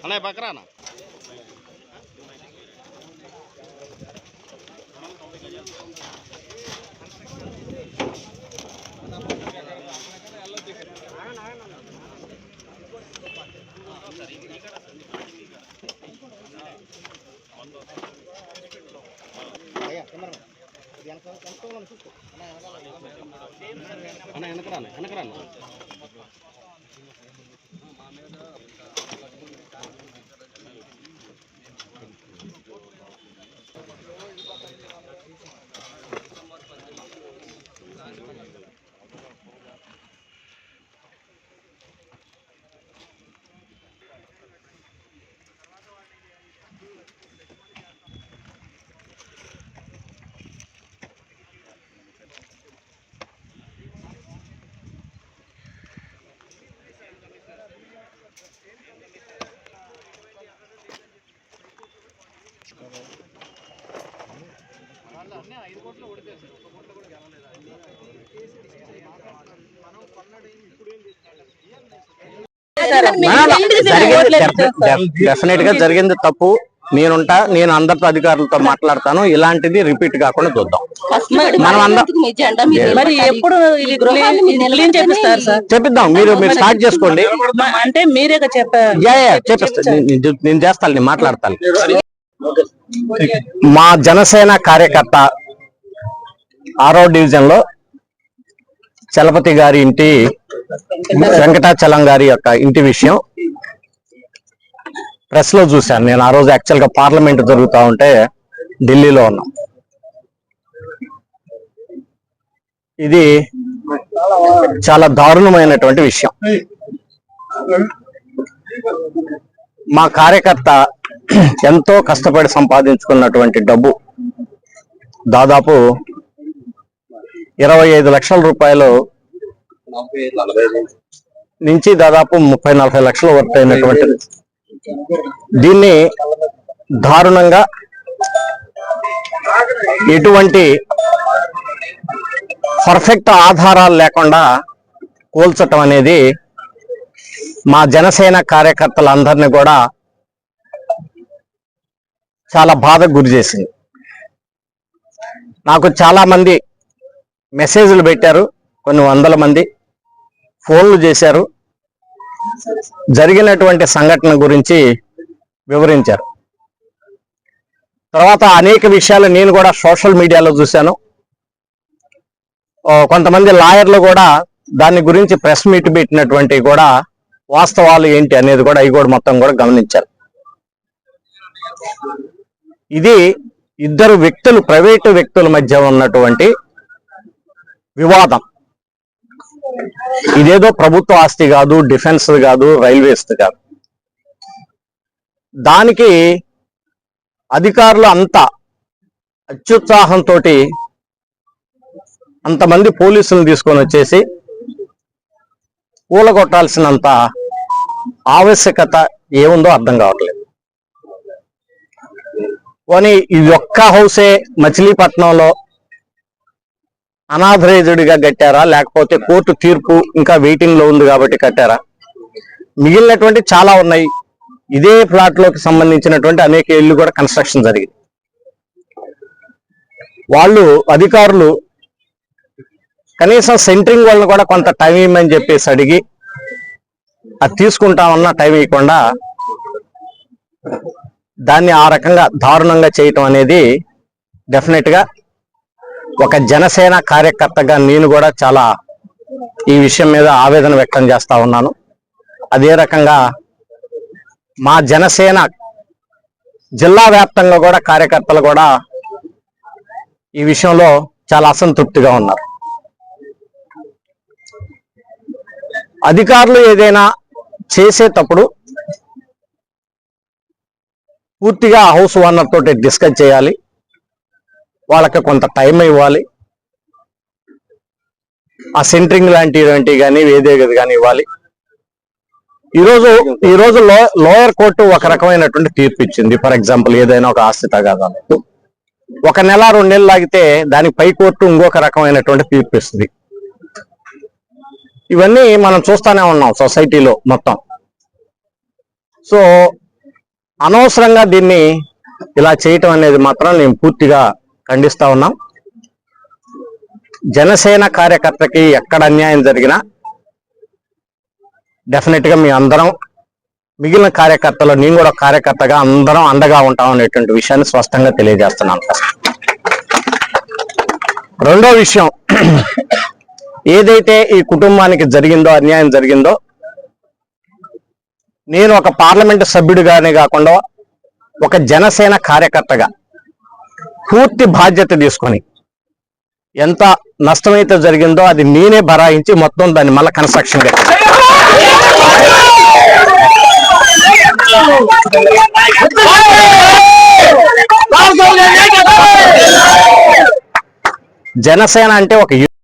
అన్నయ్య పక్కరానా అన్న వెనకరాన్న డెఫినెట్ గా జరిగింది తప్పు. నేను అందరితో అధికారులతో మాట్లాడతాను. ఇలాంటిది రిపీట్ కాకుండా చూద్దాం. మనం చెప్పిద్దాం. మీరు స్టార్ట్ చేసుకోండి. అంటే మీరే చెప్పారు. నేను చేస్తాను, నేను మాట్లాడతాను. మా జనసేన కార్యకర్త 6వ డివిజన్ లో చలపతి గారి ఇంటి వెంకటాచలం గారి యొక్క ఇంటి విషయం ప్రెస్ లో చూశాను. నేను ఆ రోజు యాక్చువల్ గా పార్లమెంట్ జరుగుతూ ఉంటే ఢిల్లీలో ఉన్నాం. ఇది చాలా దారుణమైనటువంటి విషయం. మా కార్యకర్త ఎంతో కష్టపడి సంపాదించుకున్నటువంటి డబ్బు దాదాపు 25 లక్షల రూపాయలు నుంచి దాదాపు 30-40 లక్షల వరకు అయినటువంటిది. దీన్ని దారుణంగా ఎటువంటి పర్ఫెక్ట్ ఆధారాలు లేకుండా కూల్చటం అనేది మా జనసేన కార్యకర్తలందరినీ కూడా చాలా బాధకు గురి చేసింది. నాకు చాలా మంది మెసేజ్లు పెట్టారు, కొన్ని వందల మంది ఫోన్లు చేశారు, జరిగినటువంటి సంఘటన గురించి వివరించారు. తర్వాత అనేక విషయాలు నేను కూడా సోషల్ మీడియాలో చూశాను. కొంతమంది లాయర్లు కూడా దాని గురించి ప్రెస్ మీట్ పెట్టినటువంటి కూడా వాస్తవాలు ఏంటి అనేది కూడా అవి కూడా మొత్తం కూడా గమనించారు. ఇది ఇద్దరు వ్యక్తులు, ప్రైవేటు వ్యక్తుల మధ్య ఉన్నటువంటి వివాదం. ఇదేదో ప్రభుత్వ ఆస్తి కాదు, డిఫెన్స్ కాదు, రైల్వేస్ కాదు. దానికి అధికారులు అంత అత్యుత్సాహంతో అంతమంది పోలీసులను తీసుకొని వచ్చేసి కూలగొట్టాల్సినంత ఆవశ్యకత ఏముందో అర్థం కావట్లేదు. పోనీ ఇది ఒక్క హౌసే మచిలీపట్నంలో అనాథరైజ్డ్గా కట్టారా, లేకపోతే కోర్టు తీర్పు ఇంకా వెయిటింగ్ లో ఉంది కాబట్టి కట్టారా? మిగిలినటువంటి చాలా ఉన్నాయి. ఇదే ఫ్లాట్ లోకి సంబంధించినటువంటి అనేక ఇళ్ళు కూడా కన్స్ట్రక్షన్ జరిగింది. వాళ్ళు అధికారులు కనీసం సెంటరింగ్ వాళ్ళని కూడా కొంత టైం ఇవ్వమని చెప్పేసి అడిగి అది తీసుకుంటామన్నా టైం ఇవ్వకుండా దాన్ని ఆ రకంగా దారుణంగా చేయటం అనేది డెఫినెట్ గా ఒక జనసేన కార్యకర్తగా నేను కూడా చాలా ఈ విషయం మీద ఆవేదన వ్యక్తం చేస్తా ఉన్నాను. అదే రకంగా మా జనసేన జిల్లా వ్యాప్తంగా కూడా కార్యకర్తలు కూడా ఈ విషయంలో చాలా అసంతృప్తిగా ఉన్నారు. అధికారులు ఏదైనా చేసేటప్పుడు పూర్తిగా హౌస్ ఓనర్ తోటి డిస్కస్ చేయాలి, వాళ్ళకి కొంత టైం ఇవ్వాలి, ఆ సెంటరింగ్ లాంటివి కానీ వేదే గది కానీ ఇవ్వాలి. ఈరోజు లోయర్ కోర్టు ఒక రకమైనటువంటి తీర్పు ఇచ్చింది. ఫర్ ఎగ్జాంపుల్ ఏదైనా ఒక ఆస్తి తగాదాలు 1 నెల 2 నెలలు ఆగితే దానికి పై కోర్టు ఇంకొక రకమైనటువంటి తీర్పు ఇస్తుంది. ఇవన్నీ మనం చూస్తూనే ఉన్నాం సొసైటీలో మొత్తం. సో అనవసరంగా దీన్ని ఇలా చేయటం అనేది మాత్రం నేను పూర్తిగా ఖండిస్తా ఉన్నాం. జనసేన కార్యకర్తకి ఎక్కడ అన్యాయం జరిగినా డెఫినెట్ గా మీ అందరం, మిగిలిన కార్యకర్తలు, నేను కూడా కార్యకర్తగా అందరం అండగా ఉంటాం అనేటువంటి విషయాన్ని స్పష్టంగా తెలియజేస్తున్నాను. రెండో విషయం, ఏదైతే ఈ కుటుంబానికి జరిగిందో, అన్యాయం జరిగిందో, నేను ఒక పార్లమెంటు సభ్యుడిగానే కాకుండా ఒక జనసేన కార్యకర్తగా పూర్తి బాధ్యత తీసుకొని ఎంత నష్టమైతే జరిగిందో అది నేనే భరాయించి మొత్తం దాన్ని మళ్ళీ కన్స్ట్రక్షన్ జనసేన అంటే ఒక